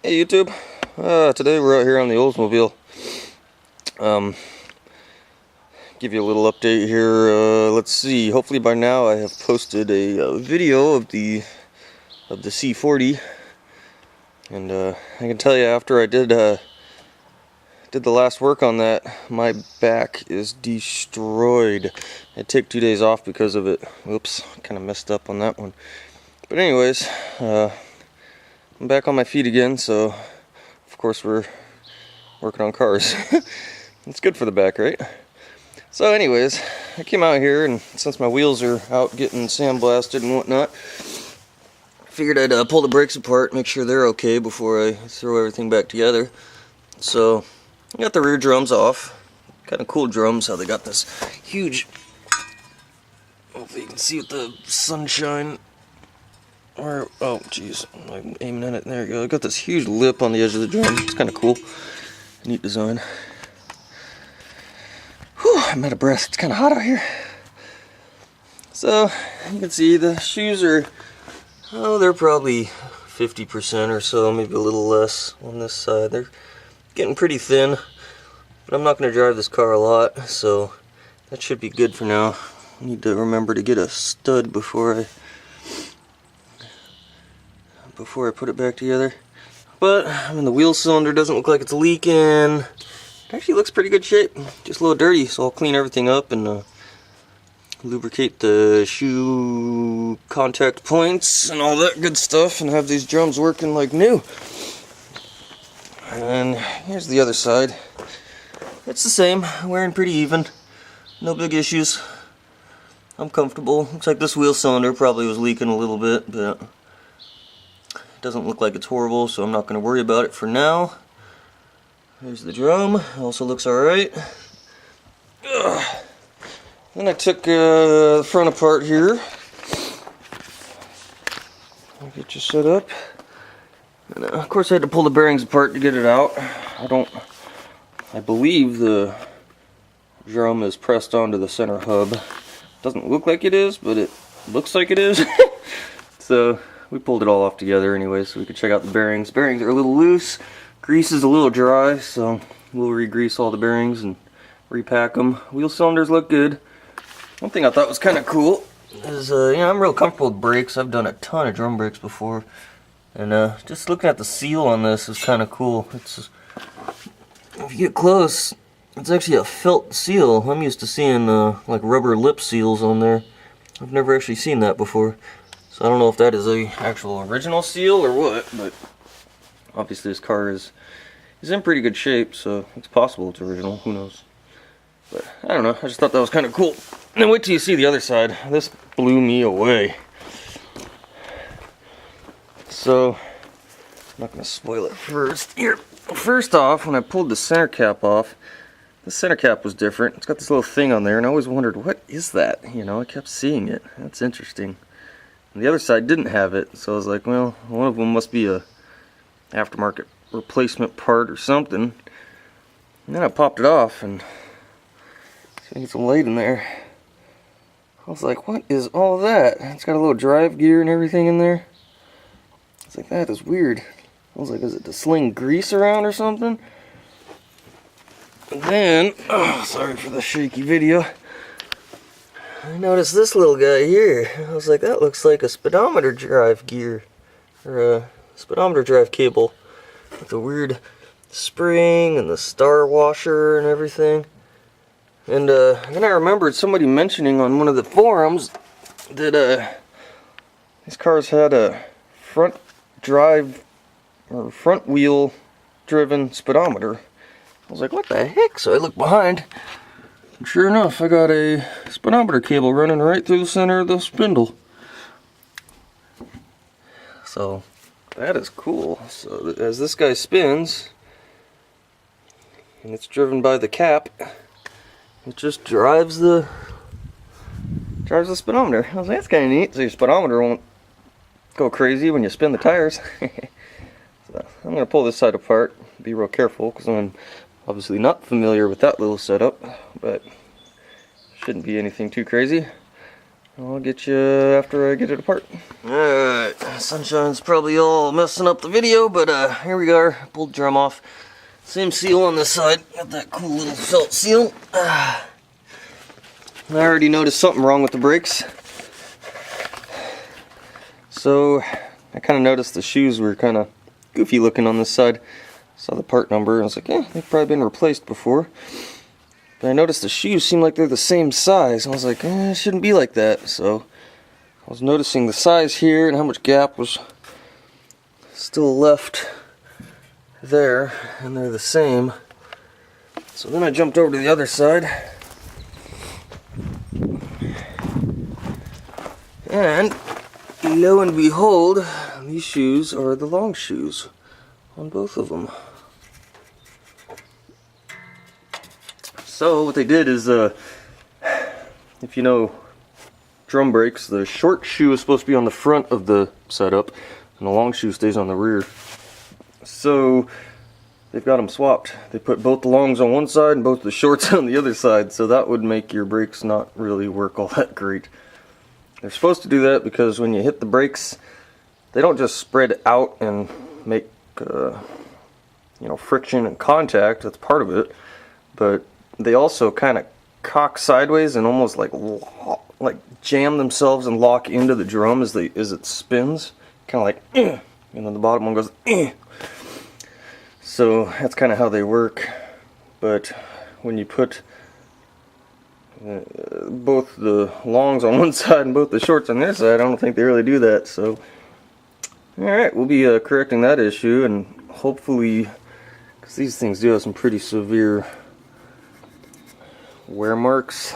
Hey YouTube, today we're out here on the Oldsmobile. Give you a little update here. Let's see, hopefully by now I have posted a video of the C40, and I can tell you after I did the last work on that, my back is destroyed. I took 2 days off because of it. Oops, kind of messed up on that one. But anyways, I'm back on my feet again, so of course we're working on cars. It's good for the back, right? So anyways, I came out here, and since my wheels are out getting sandblasted and whatnot, I figured I'd pull the brakes apart, make sure they're okay before I throw everything back together. So I got the rear drums off. Kind of cool drums, how they got this huge, hopefully you can see with the sunshine. Or, oh jeez, I'm aiming at it, there you go. I got this huge lip on the edge of the drum. It's kind of cool. Neat design. Whew, I'm out of breath. It's kind of hot out here. So, you can see the shoes are, oh, they're probably 50% or so, maybe a little less on this side. They're getting pretty thin, but I'm not going to drive this car a lot, so that should be good for now. I need to remember to get a stud before I put it back together. But I mean, the wheel cylinder doesn't look like it's leaking. It actually looks pretty good shape, just a little dirty, so I'll clean everything up and lubricate the shoe contact points and all that good stuff, and have these drums working like new. And here's the other side. It's the same, wearing pretty even, no big issues. I'm comfortable. Looks like this wheel cylinder probably was leaking a little bit, but it doesn't look like it's horrible, so I'm not going to worry about it for now. There's the drum. Also looks alright. Then I took the front apart here. I'll get you set up. And of course I had to pull the bearings apart to get it out. I believe the drum is pressed onto the center hub. Doesn't look like it is, but it looks like it is. So we pulled it all off together anyway, so we could check out the bearings. Bearings are a little loose, grease is a little dry, so we'll re-grease all the bearings and repack them. Wheel cylinders look good. One thing I thought was kind of cool is, I'm real comfortable with brakes. I've done a ton of drum brakes before, and just looking at the seal on this is kind of cool. It's, if you get close, it's actually a felt seal. I'm used to seeing like rubber lip seals on there. I've never actually seen that before. So I don't know if that is a actual original seal or what, but obviously this car is in pretty good shape, so it's possible it's original, who knows. But I don't know, I just thought that was kind of cool. And then wait till you see the other side. This blew me away. So, I'm not going to spoil it first. Here, first off, when I pulled the center cap off, the center cap was different. It's got this little thing on there, and I always wondered, what is that? You know, I kept seeing it. That's interesting. And the other side didn't have it, so I was like, well, one of them must be a aftermarket replacement part or something. And then I popped it off, and see, get some light in there. I was like, what is all that? It's got a little drive gear and everything in there. I was like, that is weird. I was like, is it to sling grease around or something? And then, oh, sorry for the shaky video, I noticed this little guy here. I was like, that looks like a speedometer drive gear, or a speedometer drive cable, with the weird spring and the star washer and everything. And then I remembered somebody mentioning on one of the forums that these cars had a front drive or front wheel driven speedometer. I was like, what the heck? So I looked behind. And sure enough, I got a speedometer cable running right through the center of the spindle. So that is cool. So as this guy spins, and it's driven by the cap, it just drives the speedometer. I was like, that's kind of neat. So your speedometer won't go crazy when you spin the tires. So I'm going to pull this side apart. Be real careful because I'm obviously not familiar with that little setup, but shouldn't be anything too crazy. I'll get you after I get it apart. Alright, sunshine's probably all messing up the video, but here we are. Pulled the drum off. Same seal on this side. Got that cool little felt seal. I already noticed something wrong with the brakes. So I kind of noticed the shoes were kind of goofy looking on this side. Saw the part number and I was like, yeah, they've probably been replaced before. But I noticed the shoes seem like they're the same size. And I was like, it shouldn't be like that. So I was noticing the size here and how much gap was still left there. And they're the same. So then I jumped over to the other side. And lo and behold, these shoes are the long shoes on both of them. So what they did is, if you know drum brakes, the short shoe is supposed to be on the front of the setup, and the long shoe stays on the rear. So they've got them swapped. They put both the longs on one side and both the shorts on the other side, so that would make your brakes not really work all that great. They're supposed to do that because when you hit the brakes, they don't just spread out and make friction and contact. That's part of it, but they also kind of cock sideways and almost like jam themselves and lock into the drum as it spins, kind of like, and then the bottom one goes. So that's kind of how they work. But when you put both the longs on one side and both the shorts on the other side, I don't think they really do that. So alright, we'll be correcting that issue, and hopefully, because these things do have some pretty severe wear marks,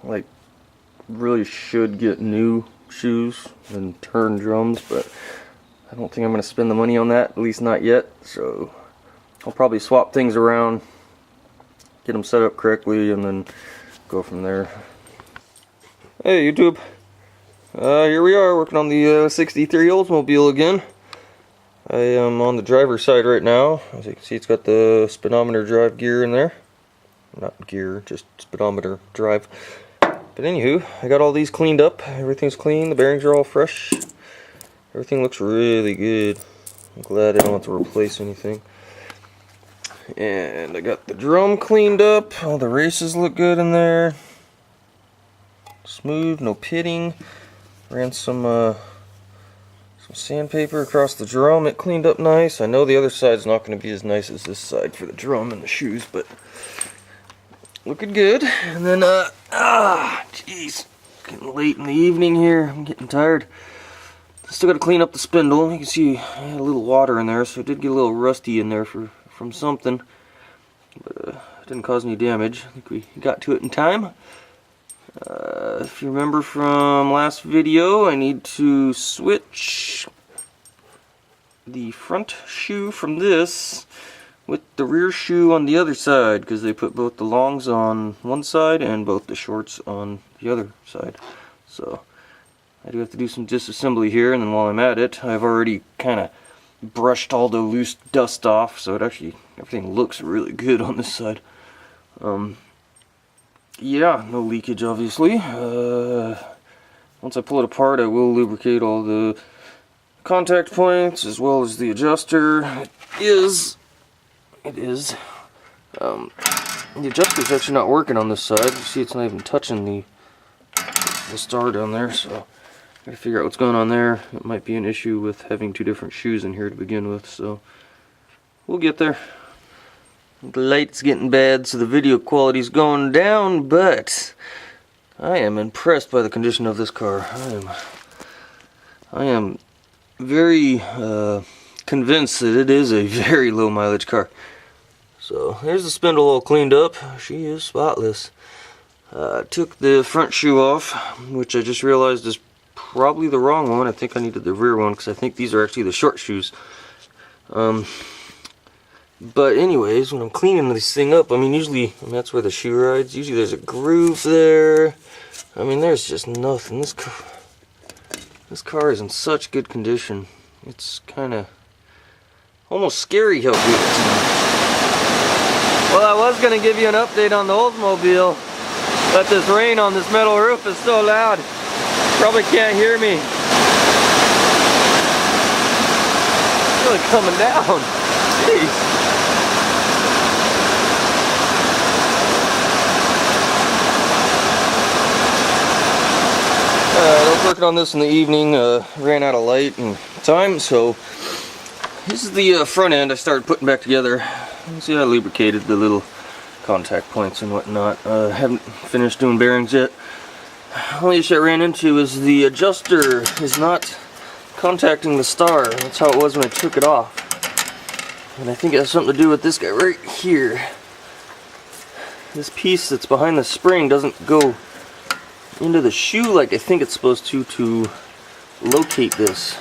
like really should get new shoes and turn drums, but I don't think I'm going to spend the money on that, at least not yet. So I'll probably swap things around, get them set up correctly, and then go from there. Hey YouTube, here we are working on the 63 Oldsmobile again. I am on the driver's side right now. As you can see, it's got the speedometer drive gear in there. Not gear, just speedometer drive. But anywho, I got all these cleaned up. Everything's clean, the bearings are all fresh. Everything looks really good. I'm glad I don't have to replace anything. And I got the drum cleaned up. All the races look good in there. Smooth, no pitting. Ran some sandpaper across the drum. It cleaned up nice. I know the other side's not going to be as nice as this side for the drum and the shoes, but looking good. And then, jeez, getting late in the evening here. I'm getting tired. Still got to clean up the spindle. You can see I had a little water in there, so it did get a little rusty in there from something. But it didn't cause any damage. I think we got to it in time. If you remember from last video, I need to switch the front shoe from this with the rear shoe on the other side, because they put both the longs on one side and both the shorts on the other side. So I do have to do some disassembly here, and then while I'm at it, I've already kind of brushed all the loose dust off, so everything looks really good on this side. Yeah, no leakage obviously. Once I pull it apart, I will lubricate all the contact points as well as the adjuster. It is. The adjuster's actually not working on this side. You see, it's not even touching the star down there, so I gotta figure out what's going on there. It might be an issue with having two different shoes in here to begin with, so we'll get there. The light's getting bad, so the video quality's going down, but I am impressed by the condition of this car. I am very convinced that it is a very low mileage car. So there's the spindle all cleaned up. She is spotless. Took the front shoe off, which I just realized is probably the wrong one. I think I needed the rear one because I think these are actually the short shoes. But anyways, when I'm cleaning this thing up, usually that's where the shoe rides. Usually there's a groove there. There's just nothing. This car is in such good condition. It's kind of almost scary how good it's in. Well, I was going to give you an update on the Oldsmobile. But this rain on this metal roof is so loud, probably can't hear me. It's really coming down. Jeez. I was working on this in the evening, ran out of light and time, so this is the front end I started putting back together. You see I lubricated the little contact points and whatnot. Haven't finished doing bearings yet. Only issue I ran into is the adjuster is not contacting the star. That's how it was when I took it off. And I think it has something to do with this guy right here. This piece that's behind the spring doesn't go into the shoe like I think it's supposed to locate this.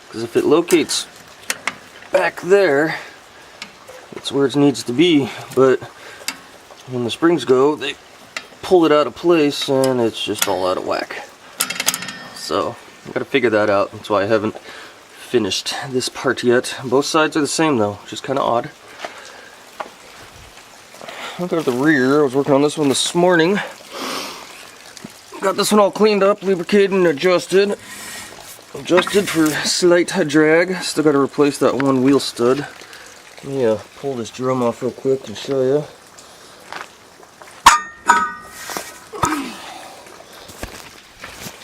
Because if it locates back there, it's where it needs to be, but when the springs go, they pull it out of place and it's just all out of whack. So I've got to figure that out. That's why I haven't finished this part yet. Both sides are the same though, which is kind of odd. Look at the rear. I was working on this one this morning. Got this one all cleaned up, lubricated and adjusted. Adjusted for slight drag. Still got to replace that one wheel stud. Let me pull this drum off real quick and show you.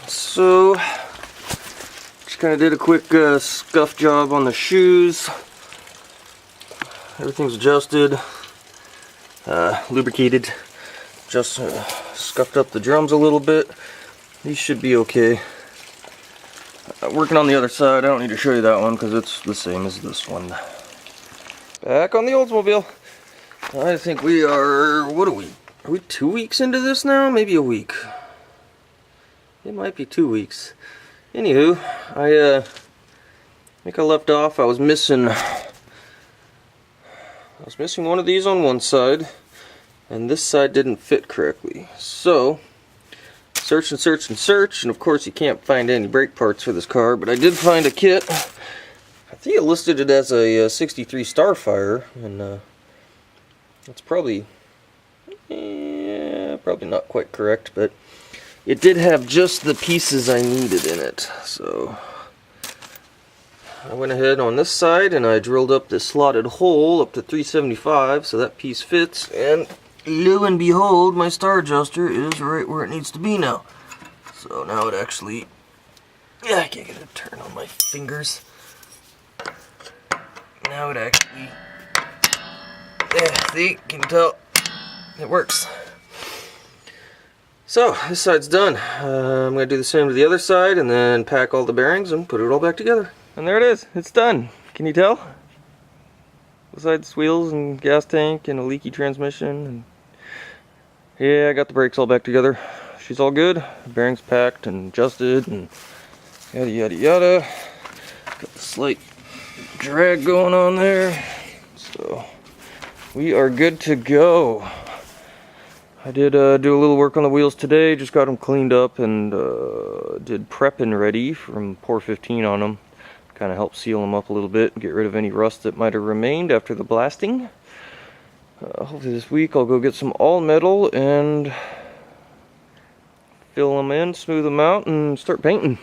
So, just kind of did a quick scuff job on the shoes. Everything's adjusted, lubricated. Just scuffed up the drums a little bit. These should be okay. Working on the other side, I don't need to show you that one because it's the same as this one. Back on the Oldsmobile. I think we are, what are we? Are we 2 weeks into this now? Maybe a week. It might be 2 weeks. Anywho, I think I left off. I was missing one of these on one side, and this side didn't fit correctly. So, search and search and search, and of course you can't find any brake parts for this car, but I did find a kit. I think it listed it as a 63 Starfire, and that's probably not quite correct, but it did have just the pieces I needed in it. So I went ahead on this side and I drilled up this slotted hole up to 375 so that piece fits, and lo and behold, my star adjuster is right where it needs to be now. So now it actually, yeah, I can't get it to turn on my fingers. Now it actually, yeah, see, can you tell? It works. So, this side's done. I'm going to do the same to the other side and then pack all the bearings and put it all back together. And there it is. It's done. Can you tell? Besides wheels and gas tank and a leaky transmission. And yeah, I got the brakes all back together. She's all good. Bearings packed and adjusted and yada yada yada. Got the slight drag going on there. So, we are good to go. I did do a little work on the wheels today, just got them cleaned up and did prepping ready from pour 15 on them. Kind of help seal them up a little bit, get rid of any rust that might have remained after the blasting. Hopefully this week I'll go get some all metal and fill them in, smooth them out, and start painting.